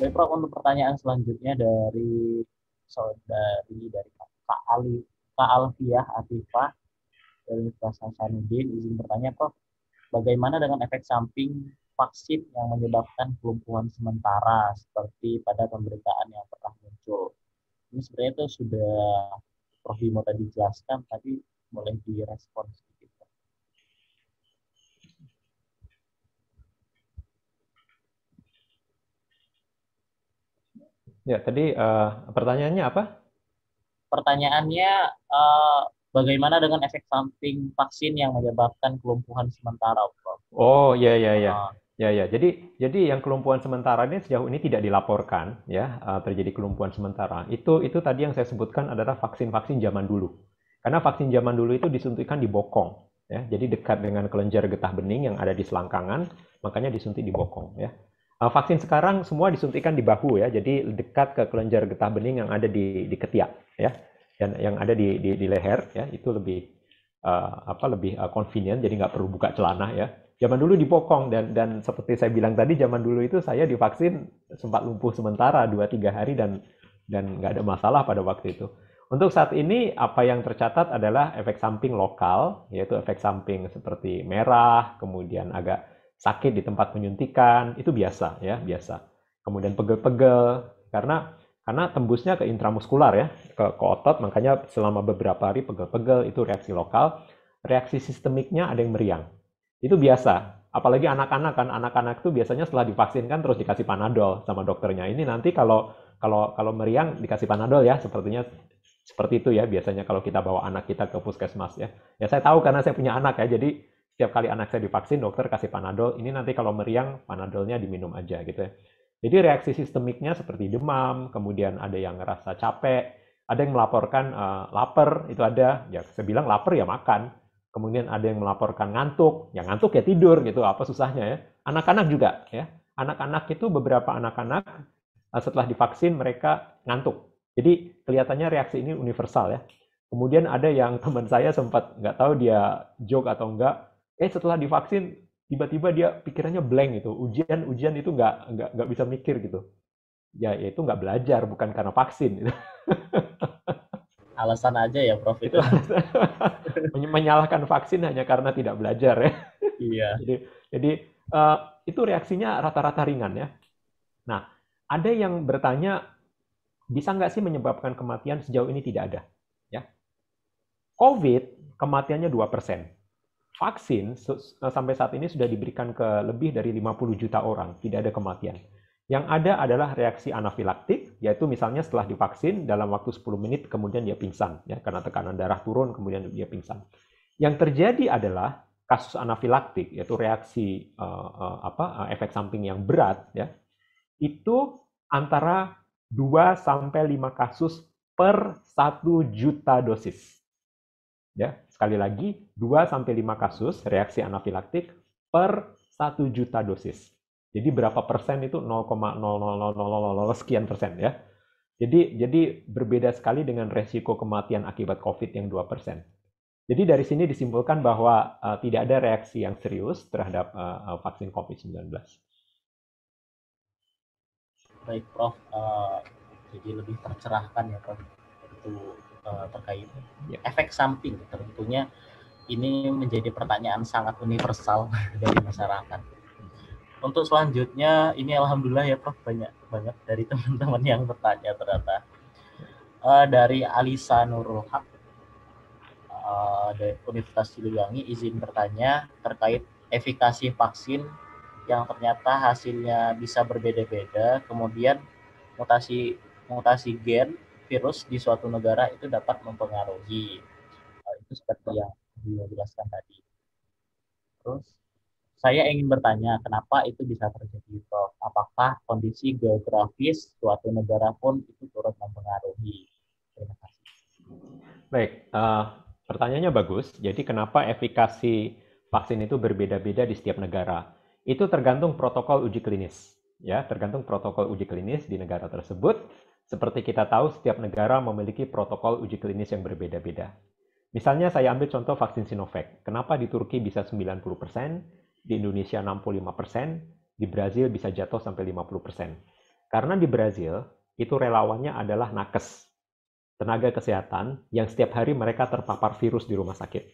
Baik, Prof, untuk pertanyaan selanjutnya dari dari Kak Ali, Kak Alfiah Atifah dari Universitas Hasanuddin, izin bertanya, Prof, bagaimana dengan efek samping vaksin yang menyebabkan kelumpuhan sementara seperti pada pemberitaan yang pernah muncul? Ini sebenarnya itu sudah Prof Bimo tadi jelaskan, tapi boleh direspon sedikit. Ya, tadi pertanyaannya apa? Pertanyaannya, bagaimana dengan efek samping vaksin yang menyebabkan kelumpuhan sementara, Prof? Oh, ya, ya, ya. Uh, Ya, ya. Jadi yang kelumpuhan sementara ini sejauh ini tidak dilaporkan, ya, terjadi kelumpuhan sementara. Itu tadi yang saya sebutkan adalah vaksin-vaksin zaman dulu. Karena vaksin zaman dulu itu disuntikkan di bokong, ya. Jadi dekat dengan kelenjar getah bening yang ada di selangkangan, makanya disuntik di bokong, ya. Vaksin sekarang semua disuntikkan di bahu, ya. Jadi dekat ke kelenjar getah bening yang ada di ketiak, ya. Dan yang ada di leher, ya, itu lebih lebih convenient, jadi nggak perlu buka celana, ya. Zaman dulu di bokong, dan seperti saya bilang tadi, zaman dulu itu saya divaksin sempat lumpuh sementara 2-3 hari dan nggak ada masalah pada waktu itu. Untuk saat ini apa yang tercatat adalah efek samping lokal, yaitu efek samping seperti merah, kemudian agak sakit di tempat penyuntikan, itu biasa, ya, biasa. Kemudian pegel-pegel karena tembusnya ke intramuskular, ya, ke otot, makanya selama beberapa hari pegel-pegel, itu reaksi lokal. Reaksi sistemiknya ada yang meriang. Itu biasa. Apalagi anak-anak kan, anak-anak itu biasanya setelah divaksin kan terus dikasih Panadol sama dokternya. Ini nanti kalau meriang dikasih Panadol, ya, sepertinya seperti itu, ya, biasanya kalau kita bawa anak kita ke puskesmas, ya. Ya, saya tahu karena saya punya anak, ya. Jadi setiap kali anak saya divaksin dokter kasih Panadol. Ini nanti kalau meriang Panadolnya diminum aja gitu, ya. Jadi reaksi sistemiknya seperti demam, kemudian ada yang ngerasa capek, ada yang melaporkan lapar, itu ada. Ya, saya bilang lapar ya makan. Kemudian ada yang melaporkan ngantuk, ya ngantuk ya tidur gitu, apa susahnya, ya. Anak-anak juga, ya. Anak-anak itu beberapa anak-anak setelah divaksin mereka ngantuk. Jadi kelihatannya reaksi ini universal, ya. Kemudian ada yang teman saya sempat nggak tahu dia joke atau enggak, setelah divaksin tiba-tiba dia pikirannya blank gitu, ujian itu nggak bisa mikir gitu. Ya itu nggak belajar, bukan karena vaksin. Alasan aja ya, Prof, Itu itu. menyalahkan vaksin hanya karena tidak belajar, ya. Iya. Jadi itu reaksinya rata-rata ringan, ya. Nah, ada yang bertanya, bisa nggak sih menyebabkan kematian? Sejauh ini tidak ada, ya. COVID kematiannya 2%. Vaksin sampai saat ini sudah diberikan ke lebih dari 50 juta orang, tidak ada kematian. Yang ada adalah reaksi anafilaktik, yaitu misalnya setelah divaksin dalam waktu 10 menit kemudian dia pingsan, ya, karena tekanan darah turun kemudian dia pingsan. Yang terjadi adalah kasus anafilaktik, yaitu reaksi efek samping yang berat, ya, itu antara 2 sampai 5 kasus per 1 juta dosis. Ya, sekali lagi 2 sampai 5 kasus reaksi anafilaktik per 1 juta dosis. Jadi berapa persen itu 0,00000 sekian persen, ya. Jadi berbeda sekali dengan resiko kematian akibat COVID yang 2%. Jadi dari sini disimpulkan bahwa tidak ada reaksi yang serius terhadap vaksin COVID-19. Baik, Prof. Jadi lebih tercerahkan ya, Prof. Itu terkait Ya. efek samping. Tentunya ini menjadi pertanyaan sangat universal dari masyarakat. Untuk selanjutnya, ini alhamdulillah ya, Prof, banyak banget dari teman-teman yang bertanya ternyata. Dari Alisa Nurul Haq dari Universitas Siliwangi, izin bertanya terkait efikasi vaksin yang ternyata hasilnya bisa berbeda-beda, kemudian mutasi mutasi gen virus di suatu negara itu dapat mempengaruhi. Itu seperti yang dijelaskan tadi. Terus saya ingin bertanya, kenapa itu bisa terjadi, Prof? Apakah kondisi geografis suatu negara pun itu turut mempengaruhi? Terima kasih. Baik, pertanyaannya bagus. Jadi kenapa efikasi vaksin itu berbeda-beda di setiap negara? Itu tergantung protokol uji klinis, ya, tergantung protokol uji klinis di negara tersebut. Seperti kita tahu, setiap negara memiliki protokol uji klinis yang berbeda-beda. Misalnya saya ambil contoh vaksin Sinovac. Kenapa di Turki bisa 90%, di Indonesia 65%, di Brazil bisa jatuh sampai 50%? Karena di Brazil, itu relawannya adalah nakes, tenaga kesehatan yang setiap hari mereka terpapar virus di rumah sakit.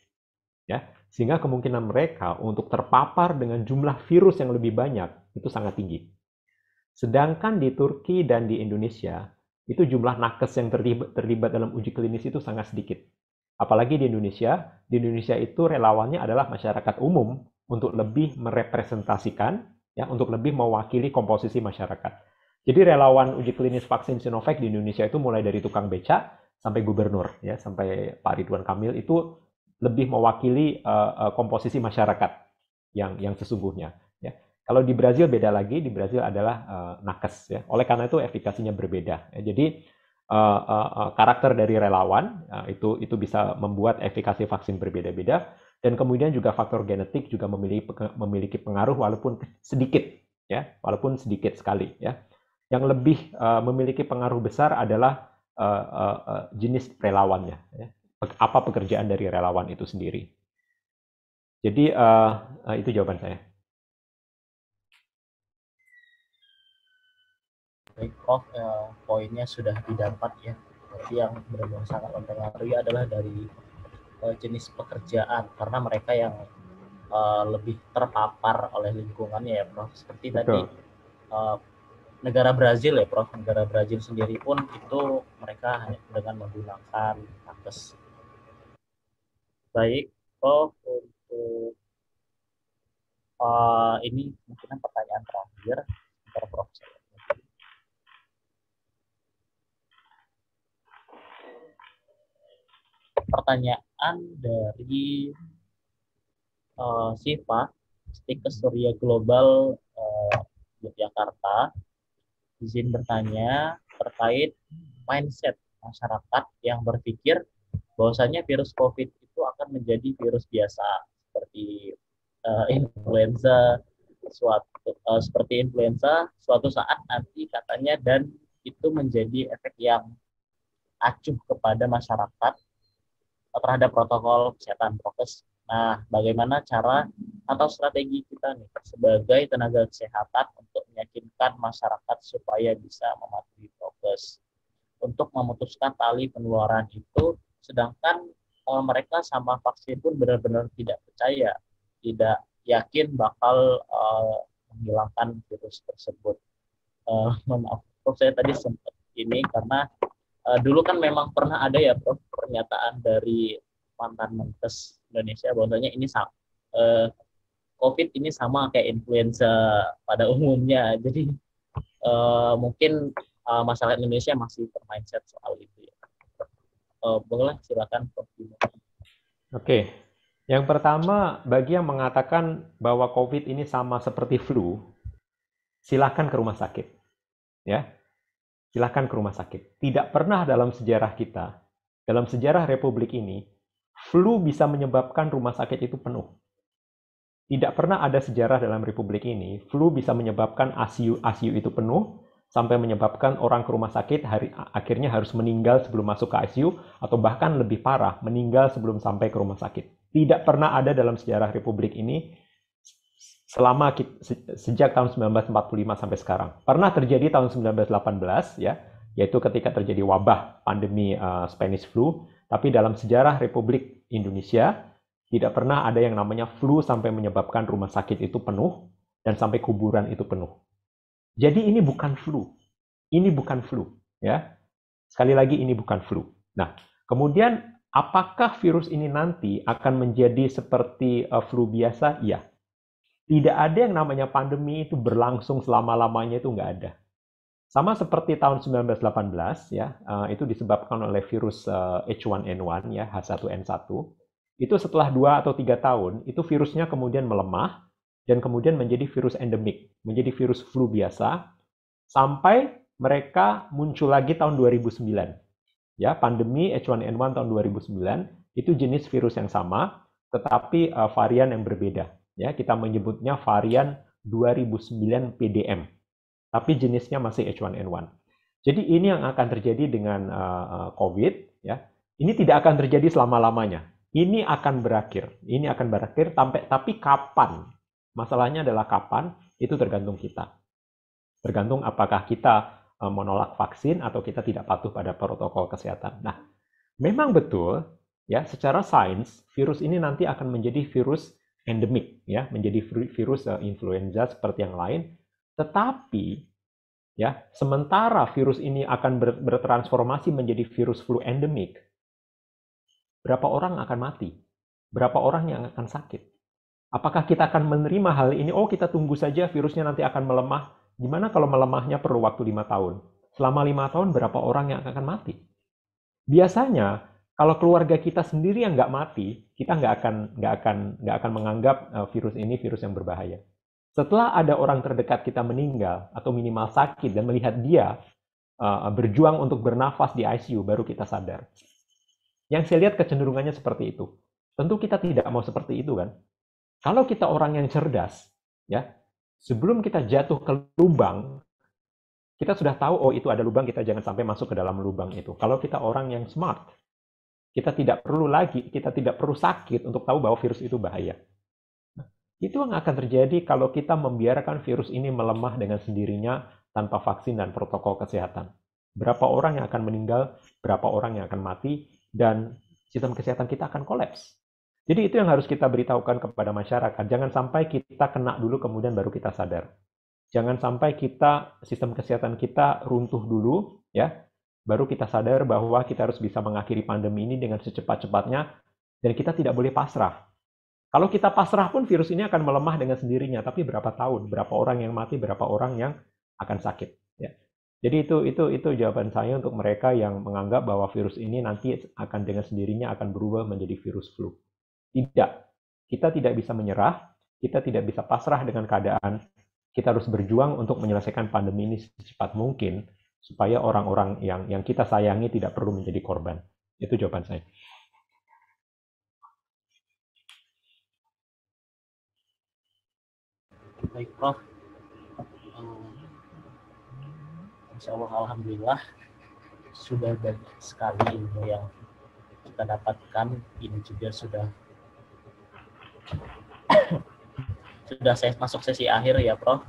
Ya, sehingga kemungkinan mereka untuk terpapar dengan jumlah virus yang lebih banyak itu sangat tinggi. Sedangkan di Turki dan di Indonesia, itu jumlah nakes yang terlibat dalam uji klinis itu sangat sedikit. Apalagi di Indonesia itu relawannya adalah masyarakat umum untuk lebih merepresentasikan, ya, untuk lebih mewakili komposisi masyarakat. Jadi relawan uji klinis vaksin Sinovac di Indonesia itu mulai dari tukang beca sampai gubernur, ya, sampai Pak Ridwan Kamil itu lebih mewakili komposisi masyarakat yang sesungguhnya. Ya. Kalau di Brazil beda lagi, di Brazil adalah nakes. Ya. Oleh karena itu efikasinya berbeda. Ya. Jadi karakter dari relawan itu bisa membuat efikasi vaksin berbeda-beda, dan kemudian juga faktor genetik juga memiliki pengaruh walaupun sedikit, ya, walaupun sedikit sekali. Ya. Yang lebih memiliki pengaruh besar adalah jenis relawannya. Ya. Apa pekerjaan dari relawan itu sendiri. Jadi itu jawaban saya. Baik, Prof, poinnya sudah didapat ya. Berarti yang benar-benar sangat mempengaruhi adalah dari jenis pekerjaan, karena mereka yang lebih terpapar oleh lingkungannya ya, Prof. Seperti Betul. Tadi negara Brazil ya, Prof. Negara Brazil sendiri pun itu mereka hanya dengan menggunakan nakes. Baik, Prof, untuk ini mungkin pertanyaan terakhir antara Prof. Pertanyaan dari Siva, Stikes Surya Global Yogyakarta, izin bertanya terkait mindset masyarakat yang berpikir bahwasanya virus COVID itu akan menjadi virus biasa seperti influenza suatu saat nanti katanya, dan itu menjadi efek yang acuh kepada masyarakat terhadap protokol kesehatan prokes. Nah, bagaimana cara atau strategi kita nih sebagai tenaga kesehatan untuk meyakinkan masyarakat supaya bisa mematuhi prokes untuk memutuskan tali penularan itu, sedangkan mereka sama vaksin pun benar-benar tidak percaya, tidak yakin bakal menghilangkan virus tersebut. Maaf, saya tadi sempat ini karena dulu kan memang pernah ada ya, Prof, pernyataan dari mantan Menkes Indonesia bahwasanya ini COVID ini sama kayak influenza pada umumnya. Jadi mungkin masyarakat Indonesia masih bermindset soal itu ya. Boleh silakan, Prof. Oke. Yang pertama, bagi yang mengatakan bahwa COVID ini sama seperti flu, silakan ke rumah sakit. Ya. Silakan ke rumah sakit. Tidak pernah dalam sejarah kita, dalam sejarah Republik ini, flu bisa menyebabkan rumah sakit itu penuh. Tidak pernah ada sejarah dalam Republik ini, flu bisa menyebabkan ICU itu penuh, sampai menyebabkan orang ke rumah sakit akhirnya harus meninggal sebelum masuk ke ICU, atau bahkan lebih parah, meninggal sebelum sampai ke rumah sakit. Tidak pernah ada dalam sejarah Republik ini sejak tahun 1945 sampai sekarang. Pernah terjadi tahun 1918, ya, yaitu ketika terjadi wabah pandemi Spanish flu, tapi dalam sejarah Republik Indonesia tidak pernah ada yang namanya flu sampai menyebabkan rumah sakit itu penuh dan sampai kuburan itu penuh. Jadi ini bukan flu. Ini bukan flu, ya. Sekali lagi ini bukan flu. Nah, kemudian apakah virus ini nanti akan menjadi seperti flu biasa? Iya. Tidak ada yang namanya pandemi itu berlangsung selama-lamanya, itu nggak ada. Sama seperti tahun 1918, ya, itu disebabkan oleh virus H1N1, ya, H1N1. Itu setelah 2 atau 3 tahun, itu virusnya kemudian melemah, dan kemudian menjadi virus endemik, menjadi virus flu biasa, sampai mereka muncul lagi tahun 2009. Ya, pandemi H1N1 tahun 2009, itu jenis virus yang sama, tetapi varian yang berbeda. Ya, kita menyebutnya varian 2009 PDM, tapi jenisnya masih H1N1. Jadi ini yang akan terjadi dengan COVID. Ya, ini tidak akan terjadi selama-lamanya. Ini akan berakhir. Ini akan berakhir, tapi kapan? Masalahnya adalah kapan, itu tergantung kita. Tergantung apakah kita menolak vaksin atau kita tidak patuh pada protokol kesehatan. Nah, memang betul ya, secara sains virus ini nanti akan menjadi virus endemik ya, menjadi virus influenza seperti yang lain. Tetapi ya, sementara virus ini akan bertransformasi menjadi virus flu endemik, berapa orang akan mati? Berapa orang yang akan sakit? Apakah kita akan menerima hal ini? Oh, kita tunggu saja virusnya nanti akan melemah. Gimana kalau melemahnya perlu waktu 5 tahun? Selama 5 tahun berapa orang yang akan mati? Biasanya kalau keluarga kita sendiri yang nggak mati, kita nggak akan menganggap virus ini virus yang berbahaya. Setelah ada orang terdekat kita meninggal atau minimal sakit dan melihat dia berjuang untuk bernafas di ICU, baru kita sadar. Yang saya lihat kecenderungannya seperti itu. Tentu kita tidak mau seperti itu kan. Kalau kita orang yang cerdas, ya, sebelum kita jatuh ke lubang, kita sudah tahu, oh itu ada lubang, kita jangan sampai masuk ke dalam lubang itu. Kalau kita orang yang smart, kita tidak perlu sakit untuk tahu bahwa virus itu bahaya. Nah, itu yang akan terjadi kalau kita membiarkan virus ini melemah dengan sendirinya tanpa vaksin dan protokol kesehatan. Berapa orang yang akan meninggal, berapa orang yang akan mati, dan sistem kesehatan kita akan kolaps. Jadi itu yang harus kita beritahukan kepada masyarakat. Jangan sampai kita kena dulu kemudian baru kita sadar. Jangan sampai sistem kesehatan kita runtuh dulu, ya, baru kita sadar bahwa kita harus bisa mengakhiri pandemi ini dengan secepat-cepatnya, dan kita tidak boleh pasrah. Kalau kita pasrah pun virus ini akan melemah dengan sendirinya, tapi berapa tahun, berapa orang yang mati, berapa orang yang akan sakit. Ya. Jadi itu jawaban saya untuk mereka yang menganggap bahwa virus ini nanti akan dengan sendirinya akan berubah menjadi virus flu. Tidak. Kita tidak bisa menyerah, kita tidak bisa pasrah dengan keadaan. Kita harus berjuang untuk menyelesaikan pandemi ini secepat mungkin, supaya orang-orang yang kita sayangi tidak perlu menjadi korban. Itu jawaban saya. Baik, Prof. Insya Allah, alhamdulillah, sudah banyak sekali ilmu yang kita dapatkan. Ini juga sudah saya masuk sesi akhir ya, Prof.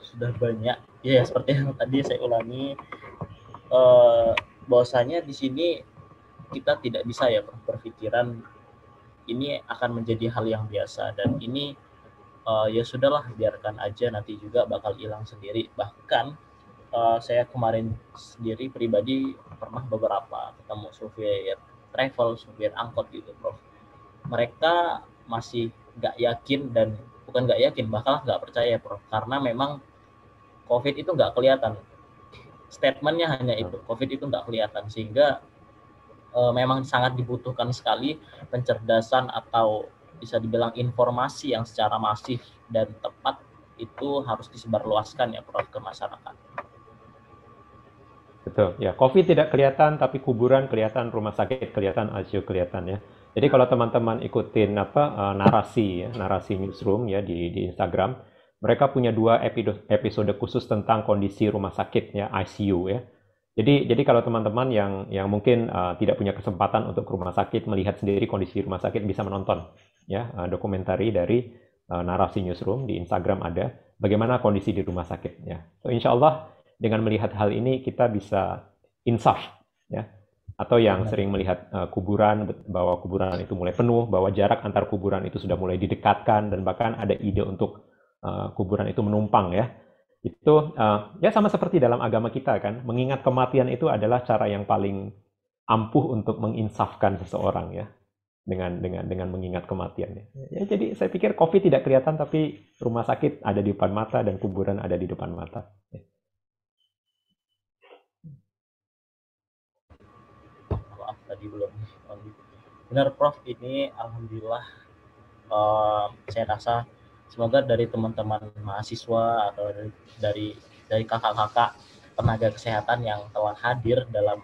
Sudah banyak ya, seperti yang tadi saya ulangi, bahwasanya di sini kita tidak bisa ya, Prof, berpikiran ini akan menjadi hal yang biasa, dan ini ya sudahlah, biarkan aja, nanti juga bakal hilang sendiri. Bahkan saya kemarin sendiri pribadi pernah beberapa ketemu supir travel, supir angkot gitu, Prof. Mereka masih nggak yakin, dan bukan nggak yakin, bahkan nggak percaya, Prof, karena memang COVID itu nggak kelihatan. Statementnya hanya itu, COVID itu nggak kelihatan, sehingga memang sangat dibutuhkan sekali pencerdasan atau bisa dibilang informasi yang secara masif dan tepat itu harus disebarluaskan ya, Prof, ke masyarakat. Betul, ya. COVID tidak kelihatan, tapi kuburan kelihatan, rumah sakit kelihatan, ICU kelihatan ya. Jadi kalau teman-teman ikutin narasi newsroom ya di Instagram, mereka punya 2 episode khusus tentang kondisi rumah sakit ya, ICU ya. Jadi kalau teman-teman yang mungkin tidak punya kesempatan untuk ke rumah sakit melihat sendiri kondisi rumah sakit, bisa menonton ya dokumentari dari narasi newsroom di Instagram, ada bagaimana kondisi di rumah sakit ya. So, insya Allah dengan melihat hal ini kita bisa insaf ya. Atau yang sering melihat kuburan, bahwa kuburan itu mulai penuh, bahwa jarak antar kuburan itu sudah mulai didekatkan, dan bahkan ada ide untuk kuburan itu menumpang ya. Itu ya sama seperti dalam agama kita kan, mengingat kematian itu adalah cara yang paling ampuh untuk menginsafkan seseorang ya, dengan mengingat kematiannya. Ya, jadi saya pikir COVID tidak kelihatan, tapi rumah sakit ada di depan mata dan kuburan ada di depan mata. Ya. Maaf tadi belum. Benar, Prof, ini alhamdulillah saya rasa semoga dari teman-teman mahasiswa atau dari kakak-kakak tenaga kesehatan yang telah hadir dalam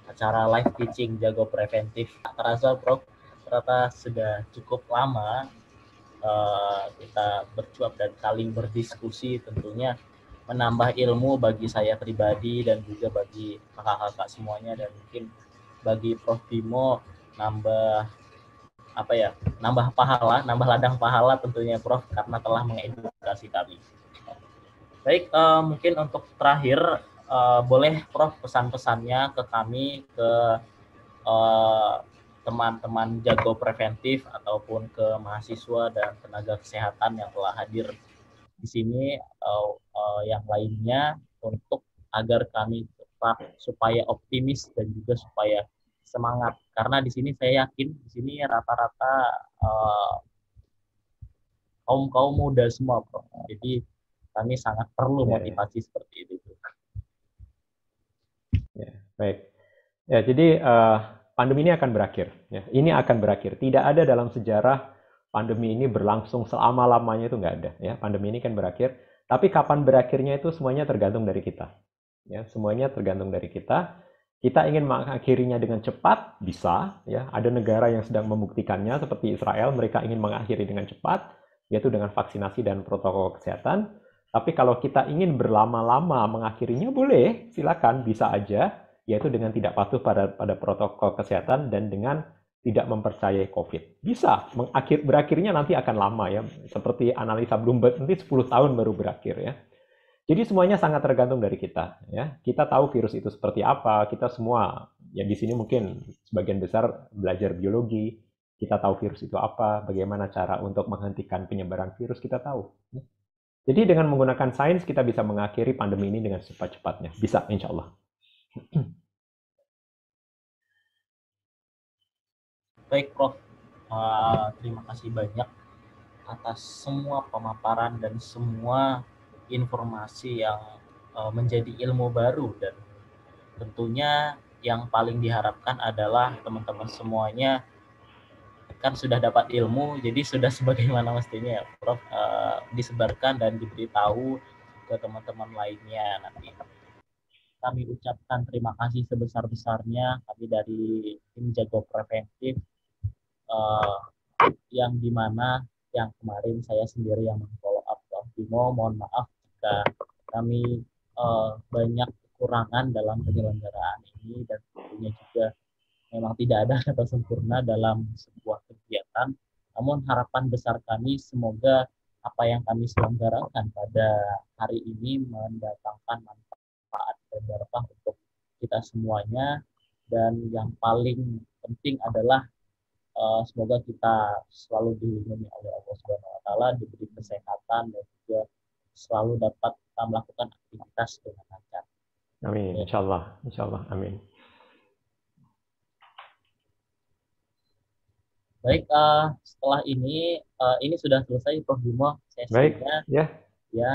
acara live teaching Jago Preventif, terasa, Prof, ternyata sudah cukup lama kita bercuap dan saling berdiskusi, tentunya menambah ilmu bagi saya pribadi dan juga bagi kakak-kakak semuanya, dan mungkin bagi Prof Bimo nambah pahala, nambah ladang pahala tentunya, Prof, karena telah mengedukasi kami. Baik, mungkin untuk terakhir, boleh Prof pesan-pesannya ke kami, ke eh, teman-teman jago preventif ataupun ke mahasiswa dan tenaga kesehatan yang telah hadir di sini atau yang lainnya untuk agar kami tetap supaya optimis dan juga supaya semangat, karena di sini saya yakin di sini rata-rata kaum kaum muda semua, Bro. Jadi kami sangat perlu Ya, ya, motivasi seperti itu. ya. Baik. Ya, jadi pandemi ini akan berakhir. Ya. Ini akan berakhir. Tidak ada dalam sejarah pandemi ini berlangsung selama-lamanya, itu nggak ada. Ya, pandemi ini kan berakhir. Tapi kapan berakhirnya itu semuanya tergantung dari kita. Ya, semuanya tergantung dari kita. Kita ingin mengakhirinya dengan cepat, bisa. Ya, ada negara yang sedang membuktikannya seperti Israel. Mereka ingin mengakhiri dengan cepat, yaitu dengan vaksinasi dan protokol kesehatan. Tapi kalau kita ingin berlama-lama mengakhirinya, boleh, silakan, bisa aja, yaitu dengan tidak patuh pada protokol kesehatan dan dengan tidak mempercayai COVID. Bisa, berakhirnya nanti akan lama ya, seperti analisa Bloomberg, nanti 10 tahun baru berakhir ya. Jadi semuanya sangat tergantung dari kita ya. Kita tahu virus itu seperti apa, kita semua ya di sini mungkin sebagian besar belajar biologi, kita tahu virus itu apa, bagaimana cara untuk menghentikan penyebaran virus kita tahu. Ya. Jadi dengan menggunakan sains kita bisa mengakhiri pandemi ini dengan cepat-cepatnya. Bisa, insya Allah. Baik, Prof. Terima kasih banyak atas semua pemaparan dan semua informasi yang menjadi ilmu baru, dan tentunya yang paling diharapkan adalah teman-teman semuanya kan sudah dapat ilmu, jadi sudah sebagaimana mestinya ya, Prof, disebarkan dan diberitahu ke teman-teman lainnya nanti. Kami ucapkan terima kasih sebesar-besarnya kami dari tim Jago Preventif, eh, yang dimana yang kemarin saya sendiri yang follow up Prof Bimo. Mohon maaf jika kami banyak kekurangan dalam penyelenggaraan ini, dan tentunya juga memang tidak ada kata sempurna dalam sebuah kegiatan. Namun harapan besar kami semoga apa yang kami selenggarakan pada hari ini mendatangkan manfaat dan berkah untuk kita semuanya. Dan yang paling penting adalah semoga kita selalu dilindungi oleh Allah Subhanahu wa taala, diberi kesehatan dan juga selalu dapat kita melakukan aktivitas dengan lancar. Amin, Ya. insya Allah. Insya Allah, amin. Baik, setelah ini sudah selesai Prof Bimo Baik, sesinya ya. ya.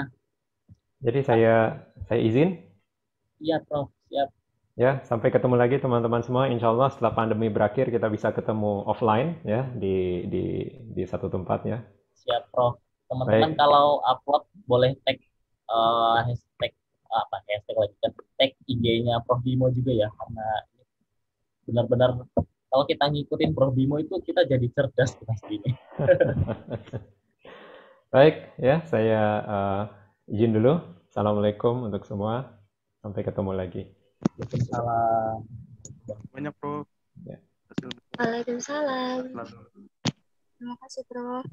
Jadi saya izin. Iya Prof, siap. Ya, sampai ketemu lagi teman-teman semua. Insya Allah setelah pandemi berakhir kita bisa ketemu offline ya di satu tempat ya. Siap Prof. Teman-teman Baik, kalau upload boleh tag hashtag apa hashtag lagi kan, tag IG-nya Prof Bimo juga ya, karena benar-benar kalau kita ngikutin Prof Bimo itu kita jadi cerdas pasti ini. baik ya. Saya izin dulu. Assalamualaikum untuk semua. Sampai ketemu lagi. Waalaikumsalam. Banyak, Bro. Ya. Hasil Waalaikumsalam. selalu. Terima kasih, Bro.